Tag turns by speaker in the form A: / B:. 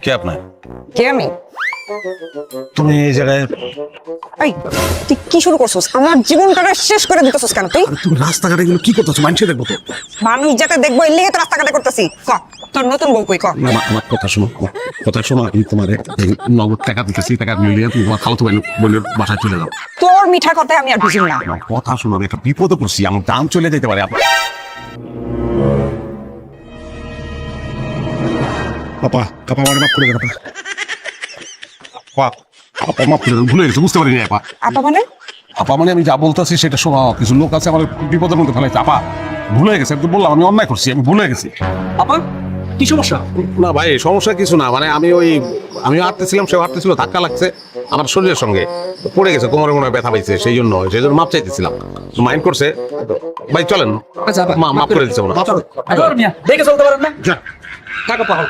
A: কে আপনার?
B: কে আমি?
A: তুমি এই জায়গায়?
B: এই তুই কি শুরু করছিস? আমার জীবনটাকে শেষ করে দিতেছিস কেন তুই?
A: তুমি রাস্তাঘাটে গেলে কি করতেছো? মানুষে দেখবো তো।
B: মানুষ যাতে দেখবো এর লিগে তো রাস্তাঘাটে করতেছি। ক তোর নতুন বউ কই ক?
A: আমার কথা শোনো, কথা শোনো। আমি তোমার নগদ টাকা দিতেছি, টাকা মিলিয়ে তুমি তোমার খালাতো ভাই বলে বাসায় চলে যাও।
B: তোর মিঠা কথায় আমি আর বুঝি না।
A: আমার কথা শোনো, আমি একটা বিপদে পড়ছি, আমার দাম চলে যেতে পারে। পাপা কাপা আমার মাফ করে দেন। আপা আপা মাফ করে দেন, ভুলে গেছি, বুঝতে পারিনি। আপা
B: আপা মানে?
A: আপা মানে আমি যা বলতেছি সেটা শোনো। কিছু লোক আছে আমার বিপদের মধ্যে ফেলাইছে। আপা ভুলে গেছে, আমি তো বললাম আমি অন্যায় করছি, আমি ভুলে গেছি।
C: আপা কি সমস্যা?
A: না ভাই, সমস্যা কিছু না। মানে আমি হাঁটতেছিলাম, সে হাঁটতেছিল, ধাক্কা লাগছে আমার শরীরের সঙ্গে, পড়ে গেছে, কোমরে মনে হয় ব্যথা পাইছে, সেই জন্য মাপ চাইতেছিলাম। মাইন্ড করছে ভাই, চলেন।
C: আচ্ছা, আপা,
A: মাফ করে দিচ্ছে ওরা।
C: দেখে চলতে পারেন না?
A: যা।
C: টাকা পাও